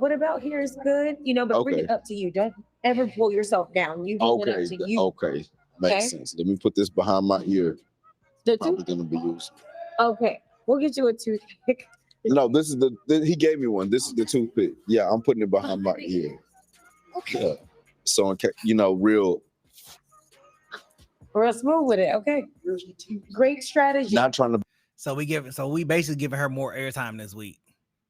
what about here is good, but bring Okay. it up to you. Don't ever pull yourself down. You bring it up Okay. to you. Okay. Makes Okay. sense. Let me put this behind my ear. The Probably tooth. gonna be used. Okay. We'll get you a toothpick. No, this is he gave me one. This is the toothpick. Yeah, I'm putting it behind my ear. Okay. Yeah. So in case, real Real smooth with it. Okay. Great strategy. not trying to So we basically giving her more airtime this week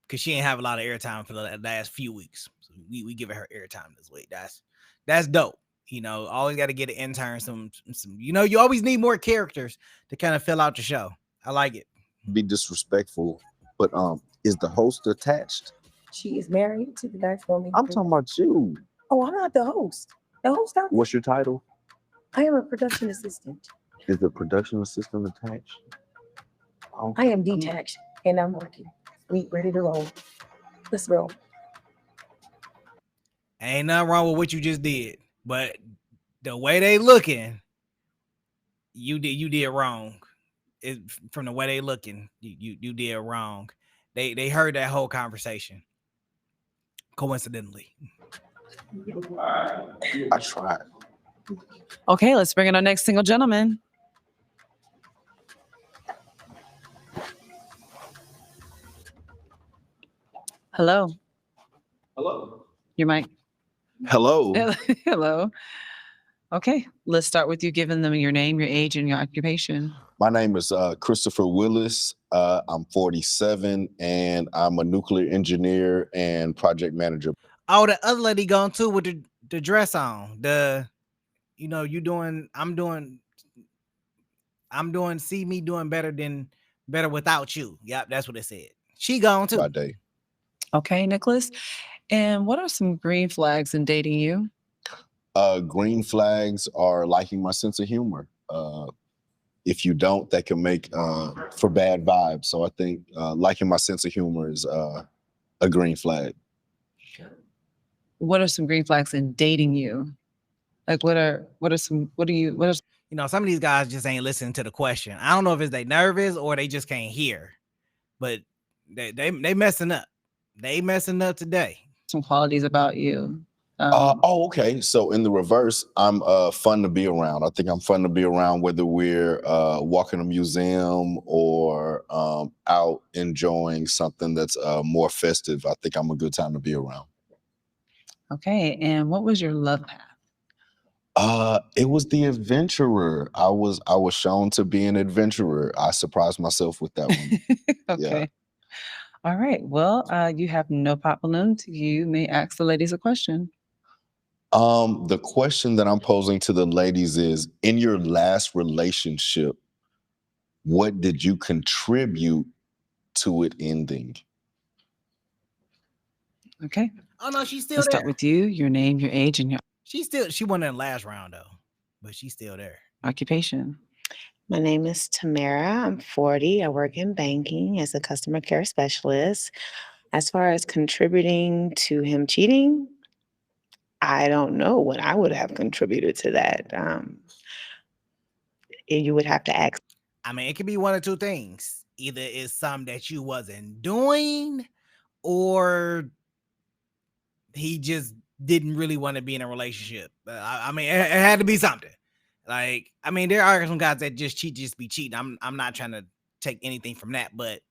because she ain't have a lot of airtime for the last few weeks. So we giving her airtime this week. That's dope. Always got to get an intern. Some. You always need more characters to kind of fill out the show. I like it. be disrespectful, but is the host attached? She is married to the guy for me. I'm talking about you. Oh, I'm not the host. The host out there. What's your title? I am a production assistant. Is the production assistant attached? I am detached and I'm working. We ready to roll. Let's roll. Ain't nothing wrong with what you just did, but the way they looking, you did wrong. From the way they looking, you did wrong. They heard that whole conversation. Coincidentally. I tried. Okay, let's bring in our next single gentleman. Hello. Hello. Your mic. Hello. Hello. Okay, let's start with you giving them your name, your age, and your occupation. My name is Christopher Willis. I'm 47, and I'm a nuclear engineer and project manager. Oh, the other lady gone too with the dress on. See me doing better without you. Yep, that's what it said. She gone too. By day. Okay, Nicholas. And what are some green flags in dating you? Green flags are liking my sense of humor. If you don't, that can make for bad vibes. So I think liking my sense of humor is a green flag. What are some green flags in dating you? Like some some of these guys just ain't listening to the question. I don't know if it's they nervous or they just can't hear, but they messing up. They messing up today. some qualities about you? Okay. So in the reverse, I'm fun to be around. I think I'm fun to be around, whether we're walking a museum or out enjoying something that's more festive. I think I'm a good time to be around. Okay. And what was your love path? It was the adventurer. I was shown to be an adventurer. I surprised myself with that one. Okay. Yeah. All right. Well, you have no pop balloons. You may ask the ladies a question. The question that I'm posing to the ladies is, in your last relationship, what did you contribute to it ending? Okay. Oh no, she's still Let's there. start with you, your name, your age, and your She won in the last round though, but she's still there. occupation. My name is Tamara. I'm 40. I work in banking as a customer care specialist. As far as contributing to him cheating, I don't know what I would have contributed to that. You would have to ask. I mean, it could be one or two things. Either it's something that you wasn't doing, or he just didn't really want to be in a relationship. I mean, it had to be something. Like, I mean, there are some guys that just be cheating. I'm not trying to take anything from that, but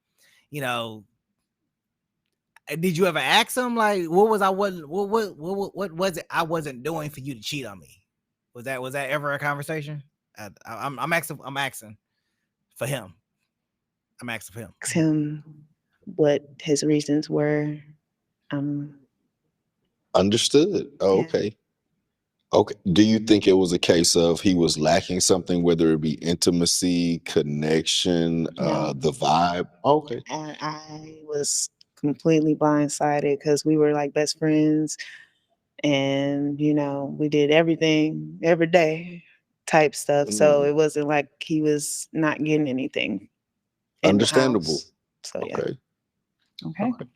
did you ever ask him like, what was it I wasn't doing for you to cheat on me? Was that ever a conversation? I'm asking for him. I'm asking for him. Ask him what his reasons were. Understood. Oh, Yeah. okay. Okay. Do you think it was a case of he was lacking something, whether it be intimacy, connection, No. the vibe? Okay. And I was completely blindsided because we were like best friends, and we did everything every day type stuff. So it wasn't like he was not getting anything in Understandable. the house. So yeah. Okay. Okay.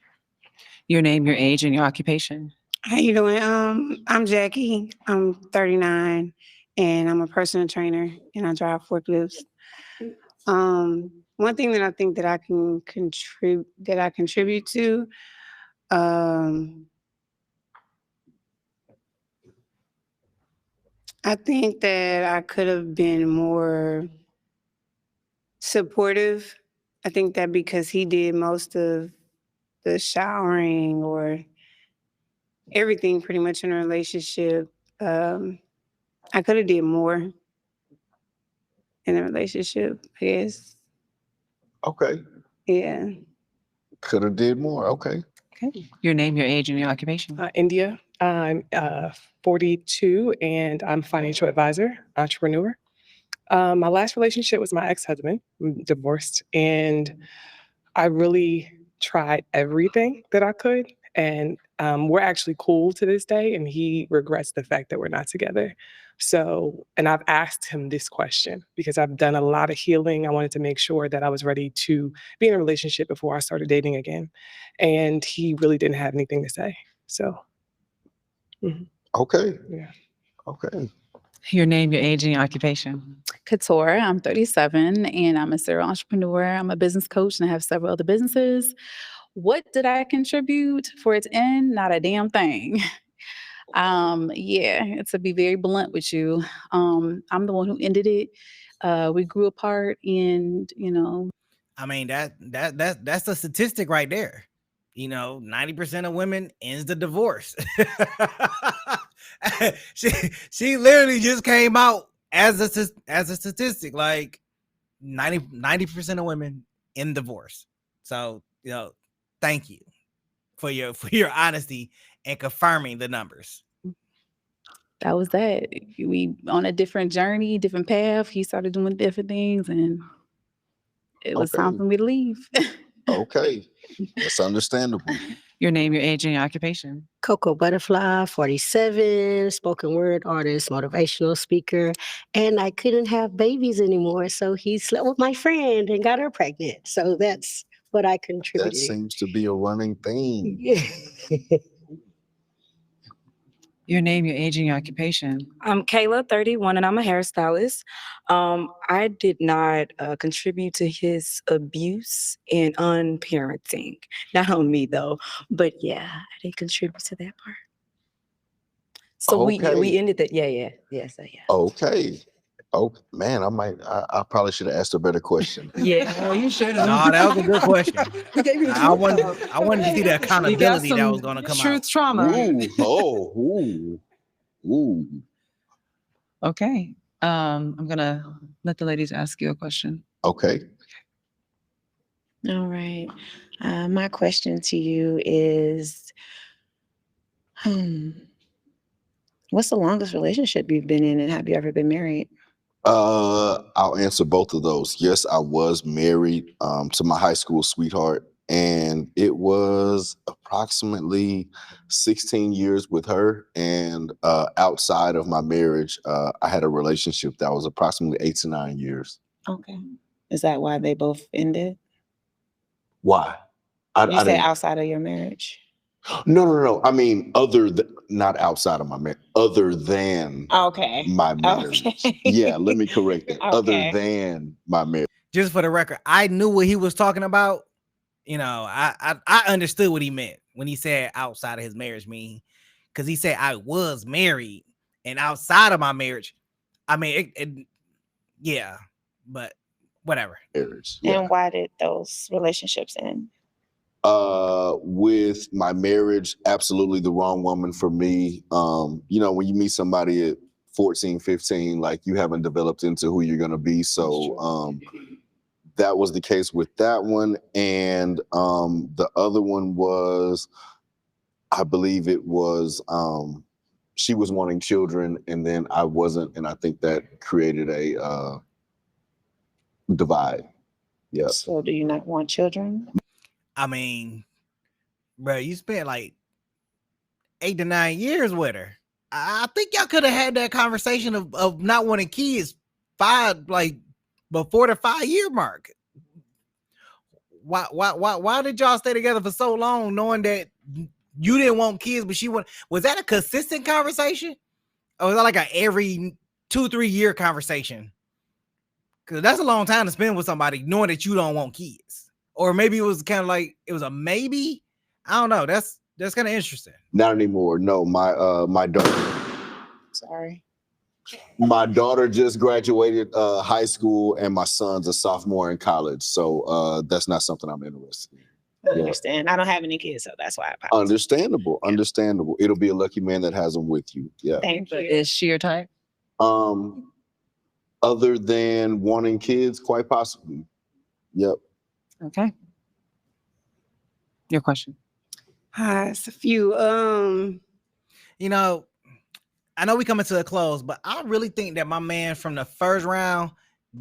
Your name, your age, and your occupation. How you doing? I'm Jackie. I'm 39, and I'm a personal trainer, and I drive forklifts. One thing that I think that I can contribute to, I think that I could have been more supportive. I think that because he did most of the showering or everything pretty much in a relationship, I could have did more in a relationship, I guess. Okay. Yeah. Could have did more. Okay. Your name, your age, and your occupation. India. I'm 42 and I'm a financial advisor, entrepreneur. My last relationship was my ex-husband. I'm divorced, and I really tried everything that I could. And we're actually cool to this day, and he regrets the fact that we're not together. So, and I've asked him this question because I've done a lot of healing. I wanted to make sure that I was ready to be in a relationship before I started dating again. And he really didn't have anything to say. So, Okay. yeah. Okay. Your name, your age, and your occupation. Couture. I'm 37 and I'm a serial entrepreneur. I'm a business coach and I have several other businesses. What did I contribute for its end? Not a damn thing. Yeah, to be very blunt with you, I'm the one who ended it. We grew apart and, I mean, that's a statistic right there. 90% of women ends the divorce. she literally just came out as a statistic, like 90% of women in divorce. So, thank you for your honesty and confirming the numbers. that was that. We on a different journey, different path. He started doing different things and it was time Okay. for me to leave. Okay. That's understandable. Your name, your age, and your occupation. Coco Butterfly, 47, spoken word artist, motivational speaker, and I couldn't have babies anymore. So he slept with my friend and got her pregnant. So that's what I That contributed. seems to be a running theme. Your name, your age, and your occupation. I'm Kayla, 31, and I'm a hairstylist. I did not contribute to his abuse and unparenting. Not on me though, but yeah, I did contribute to that part. So we Okay. ended that. Yeah. Okay. Oh man, I probably should have asked a better question. Yeah, you should No, that was a good question. I wanted to see the accountability that was going to come Truth out. trauma. Ooh. Okay. I'm gonna let the ladies ask you a question. Okay. All right. My question to you is, what's the longest relationship you've been in, and have you ever been married? I'll answer both of those. Yes, I was married to my high school sweetheart, and it was approximately 16 years with her. And outside of my marriage, I had a relationship that was approximately 8 to 9 years. Okay. Is that why they both ended? Why? You said outside of your marriage. No. I mean, not outside of my marriage, other than Okay. my marriage. Okay. Yeah, let me correct that. Other Okay. than my marriage. Just for the record, I knew what he was talking about. I understood what he meant when he said outside of his marriage, because he said I was married and outside of my marriage. I mean, yeah, but whatever. Marriage. Yeah. And why did those relationships end? With my marriage, absolutely the wrong woman for me. When you meet somebody at 14, 15, like you haven't developed into who you're going to be. So that was the case with that one. And the other one was, I believe it was, she was wanting children and then I wasn't. And I think that created a divide. Yeah. So do you not want children? I mean, bro, you spent like 8 to 9 years with her. I think y'all could have had that conversation of not wanting kids before the 5-year mark. Why did y'all stay together for so long knowing that you didn't want kids, but she wanted? Was that a consistent conversation? Or was that like a every 2-3 year conversation? Because that's a long time to spend with somebody knowing that you don't want kids. Or maybe it was kind of like it was a maybe. I don't know. That's kind of interesting. Not anymore. No, my daughter. Sorry. My daughter just graduated high school, and my son's a sophomore in college. So that's not something I'm interested in. I understand. I don't have any kids, so that's why I apologize. Understandable. Understandable. It'll be a lucky man that has them with you. Yeah. Thank you. Is she your type? Other than wanting kids, quite possibly. Yep. Okay. Your question. It's a few. You know, I know we coming to a close, but I really think that my man from the first round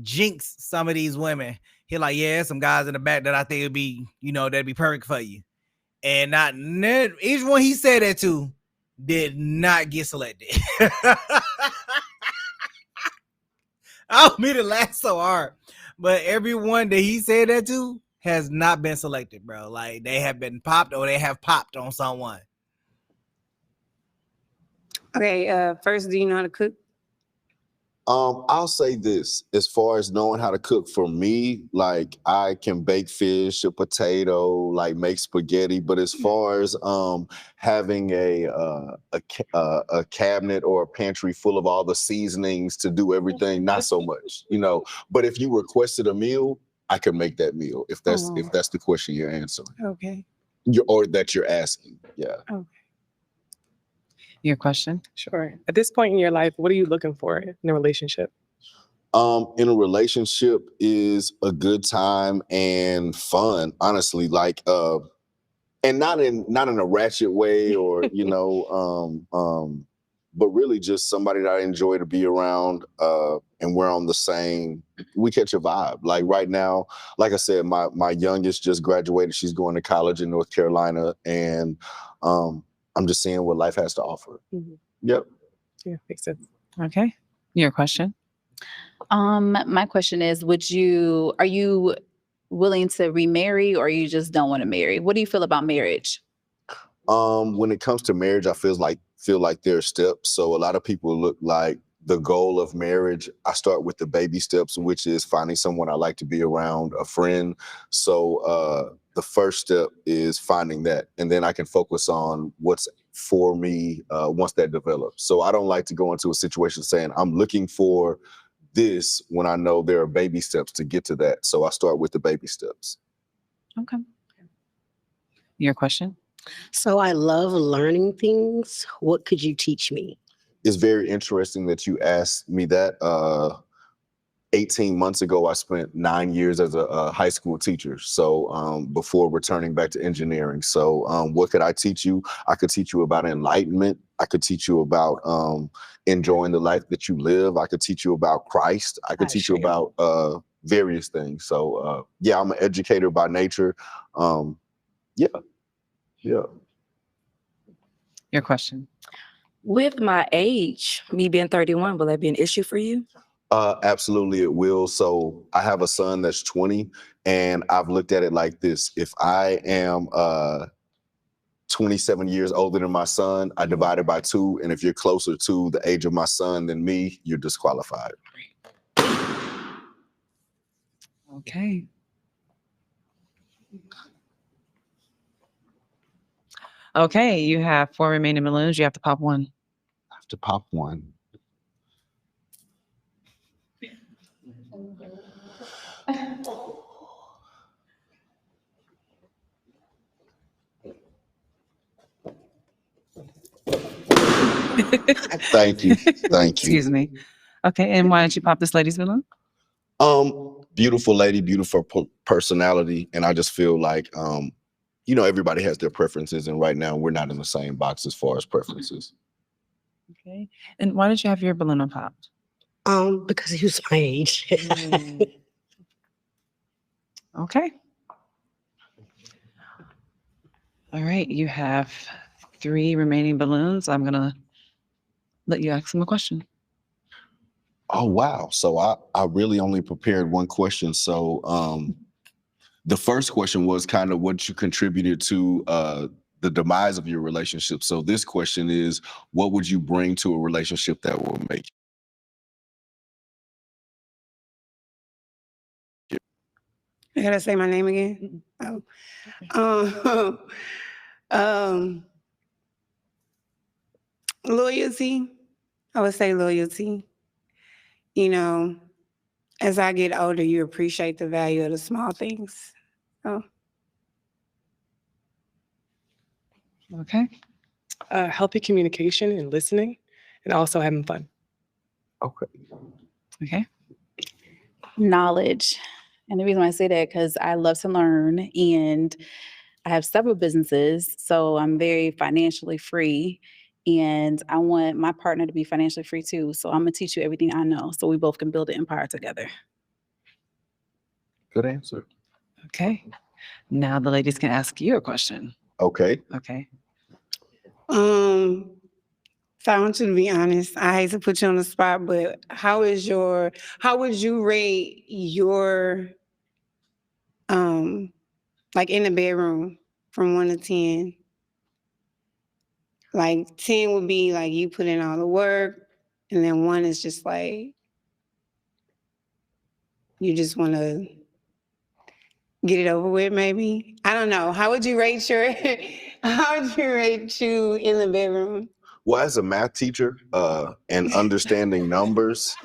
jinxed some of these women. He like, yeah, some guys in the back that I think would be, that'd be perfect for you. And each one he said that to did not get selected. I don't mean to laugh so hard, but everyone that he said that to has not been selected, bro. Like they have been popped or they have popped on someone. Okay, first, do you know how to cook? I'll say this, as far as knowing how to cook for me, like I can bake fish, a potato, like make spaghetti. But as far as having a cabinet or a pantry full of all the seasonings to do everything, not so much, But if you requested a meal, I can make that meal if that's the question you're answering. Okay. Or that you're asking. Yeah. Okay. Your question? Sure. At this point in your life, what are you looking for in a relationship? In a relationship is a good time and fun, honestly, like and not in a ratchet way or but really just somebody that I enjoy to be around, and we're on the same, we catch a vibe. Like right now, like I said, my youngest just graduated. She's going to college in North Carolina, and I'm just seeing what life has to offer. Mm-hmm. Yep. Yeah, makes sense. Okay. Your question? My question is, are you willing to remarry, or you just don't want to marry? What do you feel about marriage? When it comes to marriage, I feel like there are steps. So a lot of people look like the goal of marriage. I start with the baby steps, which is finding someone I like to be around, a friend. So the first step is finding that, and then I can focus on what's for me once that develops. So I don't like to go into a situation saying I'm looking for this when I know there are baby steps to get to that. So I start with the baby steps. Okay. Your question? So I love learning things. What could you teach me? It's very interesting that you asked me that. 18 months ago, I spent 9 years as a high school teacher. So before returning back to engineering. So what could I teach you? I could teach you about enlightenment. I could teach you about enjoying the life that you live. I could teach you about Christ. I could teach you about various things. So yeah, I'm an educator by nature. Yeah. Your question? With my age, me being 31, will that be an issue for you? Absolutely, it will. So I have a son that's 20, and I've looked at it like this. If I am 27 years older than my son, I divide it by 2. And if you're closer to the age of my son than me, you're disqualified. Okay. Okay, you have 4 remaining balloons. You have to pop one. I have to pop one. Thank you. Excuse me. Okay, and why don't you pop this lady's balloon? Beautiful lady, beautiful personality, and I just feel like everybody has their preferences, and right now we're not in the same box as far as preferences. Okay, and why did you have your balloon unpopped? Because he was my age. Okay. All right, you have 3 remaining balloons. I'm gonna let you ask them a question. Oh, wow. So I really only prepared one question. So the first question was kind of what you contributed to the demise of your relationship. So this question is, what would you bring to a relationship that will make you? I gotta say my name again. Loyalty. I would say loyalty. you know, as I get older, you appreciate the value of the small things. So Okay. Healthy communication and listening, and also having fun. Okay. Okay. Knowledge. And the reason why I say that, because I love to learn and I have several businesses. So I'm very financially free. And I want my partner to be financially free too. So I'm going to teach you everything I know so we both can build an empire together. Good answer. Okay. Now the ladies can ask you a question. Okay. Okay. So I want you to be honest. I hate to put you on the spot, but how would you rate your like in the bedroom from 1 to 10? Like 10 would be like you put in all the work, and then 1 is just like you just want to get it over with, maybe. I don't know. How would you rate you in the bedroom? Well, as a math teacher and understanding numbers,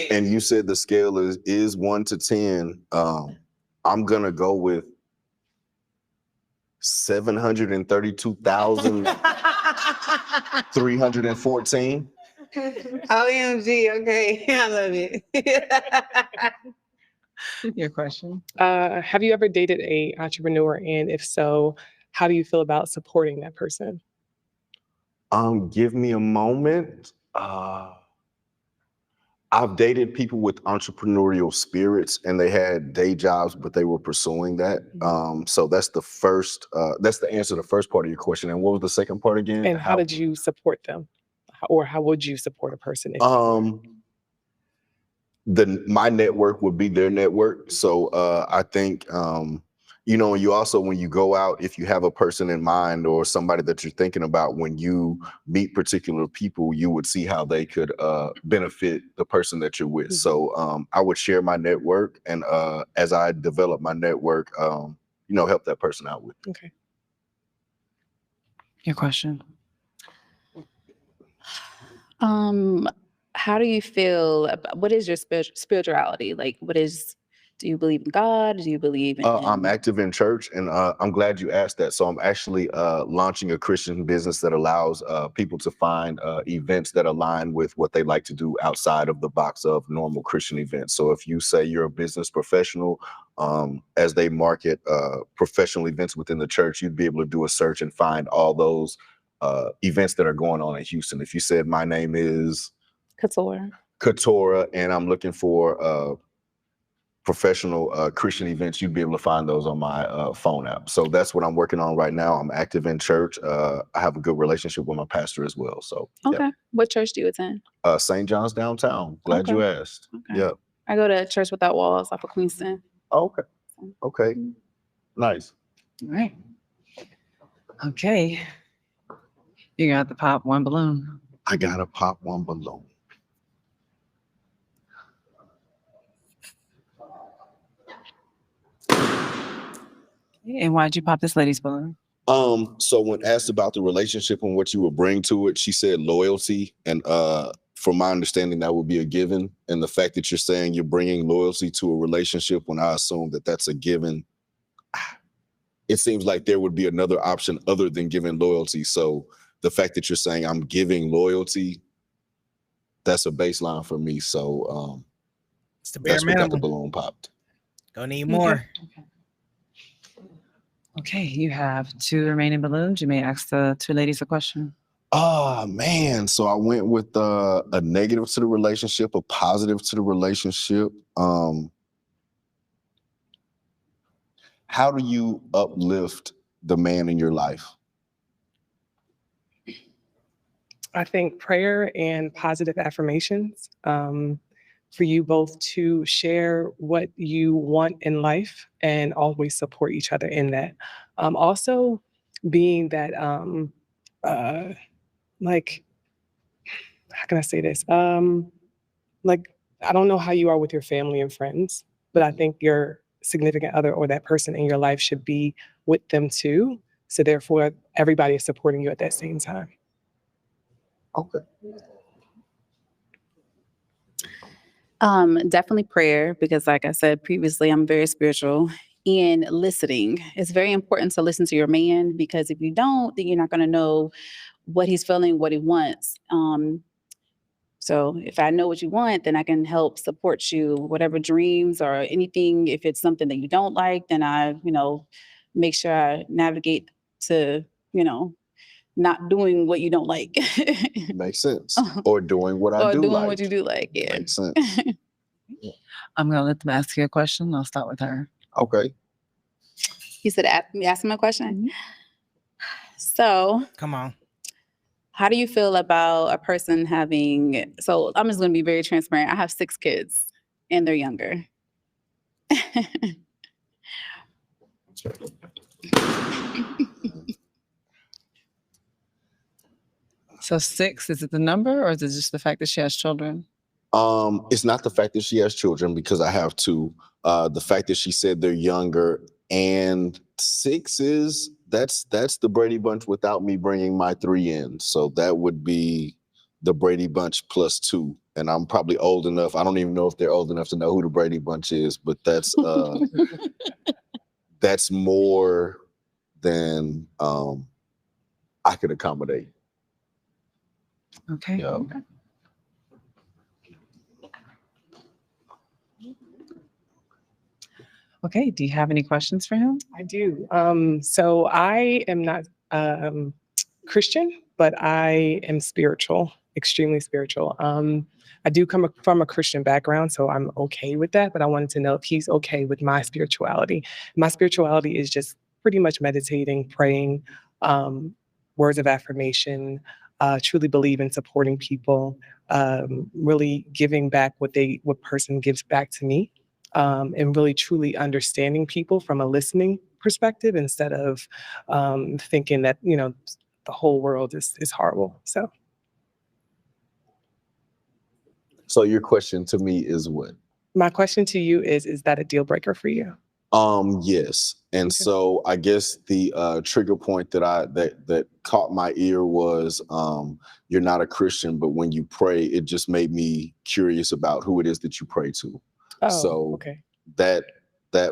and you said the scale is 1 to 10, I'm gonna go with 732,314. OMG, okay. I love it. Your question. Have you ever dated a entrepreneur? And if so, how do you feel about supporting that person? Give me a moment. I've dated people with entrepreneurial spirits and they had day jobs, but they were pursuing that. So that's the answer to the first part of your question. And what was the second part again? And how did you support them? Or how would you support a person? My network would be their network. So I think, you also, when you go out, if you have a person in mind or somebody that you're thinking about, when you meet particular people, you would see how they could benefit the person that you're with. So I would share my network, and as I develop my network, help that person out with. Okay. Your question. How do you feel about, what is your spirituality? Like, do you believe in God? Do you believe in? I'm active in church, and I'm glad you asked that. So I'm actually launching a Christian business that allows people to find events that align with what they like to do outside of the box of normal Christian events. So if you say you're a business professional, as they market professional events within the church, you'd be able to do a search and find all those events that are going on in Houston. If you said my name is Katora, and I'm looking for professional Christian events, you'd be able to find those on my phone app. So that's what I'm working on right now. I'm active in church. I have a good relationship with my pastor as well. So okay. What church do you attend? St. John's downtown. Glad you asked. Okay. Yeah. I go to Church Without Walls off of Queenston. Oh, okay. Nice. All right. Okay. You got to pop one balloon. I gotta pop one balloon. And why'd you pop this lady's balloon? So when asked about the relationship and what you would bring to it, she said loyalty. And from my understanding, that would be a given. And the fact that you're saying you're bringing loyalty to a relationship, when I assume that that's a given, it seems like there would be another option other than giving loyalty. So the fact that you're saying I'm giving loyalty, that's a baseline for me. So it's the bare that's what got the minimum. balloon popped. Gonna need more. Okay, you have 2 remaining balloons. You may ask the 2 ladies a question. Oh, man. So I went with a negative to the relationship, a positive to the relationship. How do you uplift the man in your life? I think prayer and positive affirmations, for you both to share what you want in life and always support each other in that. Also being that, like, how can I say this? Like, I don't know how you are with your family and friends, but I think your significant other or that person in your life should be with them too. So therefore, everybody is supporting you at that same time. Okay. Definitely prayer, because like I said previously, I'm very spiritual. And listening. It's very important to listen to your man, because if you don't, then you're not going to know what he's feeling, what he wants. So if I know what you want, then I can help support you, whatever dreams or anything. If it's something that you don't like, then I, make sure I navigate to, not doing what you don't like. Makes sense. Or doing what I Or do doing like. what you do like, yeah. Makes sense. I'm going to let them ask you a question. I'll start with her. Okay. You said ask him a question? So Come on. how do you feel about a person having, so I'm just going to be very transparent. I have 6 kids and they're younger. So 6, is it the number, or is it just the fact that she has children? It's not the fact that she has children, because I have 2. The fact that she said they're younger, and 6 is that's the Brady Bunch without me bringing my 3 in. So that would be the Brady Bunch plus 2. And I'm probably old enough. I don't even know if they're old enough to know who the Brady Bunch is, but that's that's more than I could accommodate. Okay. Yeah. Okay. Do you have any questions for him? I do. So I am not Christian, but I am spiritual, extremely spiritual. I do come from a Christian background, so I'm okay with that. But I wanted to know if he's okay with my spirituality. My spirituality is just pretty much meditating, praying, words of affirmation, truly believe in supporting people, really giving back what person gives back to me. And really truly understanding people from a listening perspective, instead of thinking that, the whole world is horrible. So your question to me is what? My question to you is that a deal breaker for you? Yes. And Okay. so I guess the trigger point that caught my ear was you're not a Christian, but when you pray, it just made me curious about who it is that you pray to. Oh, So okay. that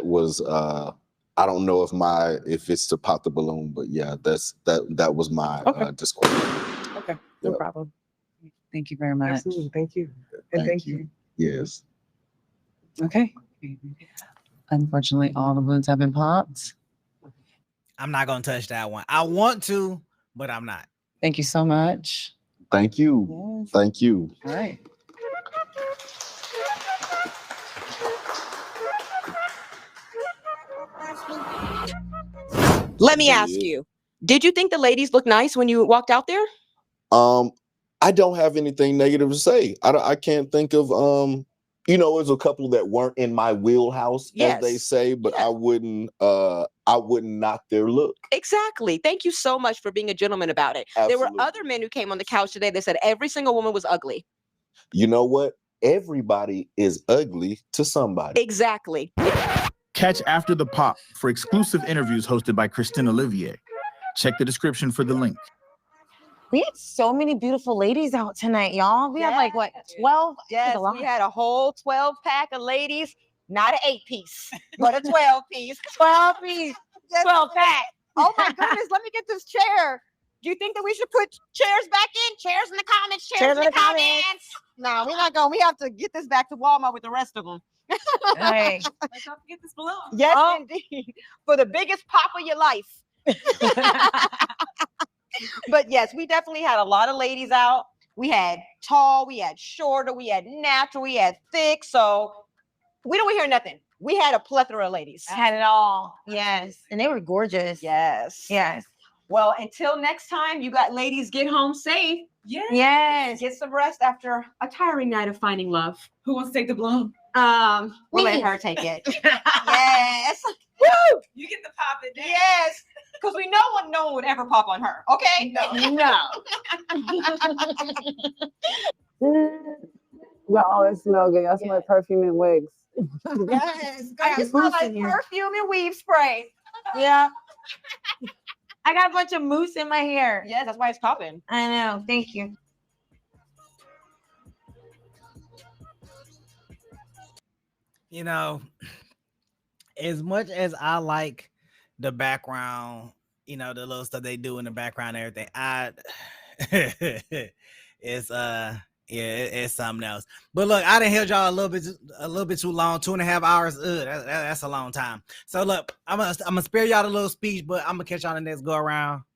was I don't know if it's to pop the balloon, but yeah, that was my disclaimer. Okay, no Yep. problem. Thank you very much. Absolutely. Thank you. And thank you. Yes. Okay. Unfortunately, all the balloons have been popped. I'm not gonna touch that one. I want to, but I'm not. Thank you so much. Thank you. Yes. Thank you. All right. Let me ask you, did you think the ladies looked nice when you walked out there? I don't have anything negative to say. I can't think of there's a couple that weren't in my wheelhouse, as they Yes. say, but I wouldn't knock their look. Exactly. Thank you so much for being a gentleman about it. There Absolutely. were other men who came on the couch today that said every single woman was ugly. You know what? Everybody is ugly to somebody. Exactly. Catch After the Pop for exclusive interviews hosted by Christine Olivier. Check the description for the link. We had so many beautiful ladies out tonight, y'all. We had like what, 12? Yes, we had a whole 12-pack of ladies, not an 8-piece, but a 12-piece. 12-piece, 12-pack. Oh my goodness, let me get this chair. Do you think that we should put chairs back in? Chairs in the comments, chairs in the comments. No, we're not going. We have to get this back to Walmart with the rest of them. Hey. Let's not forget this balloon. Yes, indeed. For the biggest pop of your life. But yes, we definitely had a lot of ladies out. We had tall, we had shorter, we had natural, we had thick. So we don't hear nothing. We had a plethora of ladies. Had it all. Yes. And they were gorgeous. Yes. Yes. Well, until next time, you got ladies get home safe. Yes. Yes. Get some rest after a tiring night of finding love. Who wants to take the balloon? We'll let her take it. Yes. Woo! You get the pop it. Yes. Because we know no one would ever pop on her. Okay? No. Y'all, it smell good. Y'all smell like perfume and wigs. Yes. I just smell like perfume and weave spray. Yeah. I got a bunch of mousse in my hair. Yes, that's why it's popping. I know. Thank you. You know, as much as I like the background, you know, the little stuff they do in the background and everything, it's it's something else. But look, I done held y'all a little bit too long, 2.5 hours. That's a long time. So look, I'm gonna spare y'all the little speech, but I'm gonna catch y'all in the next go around.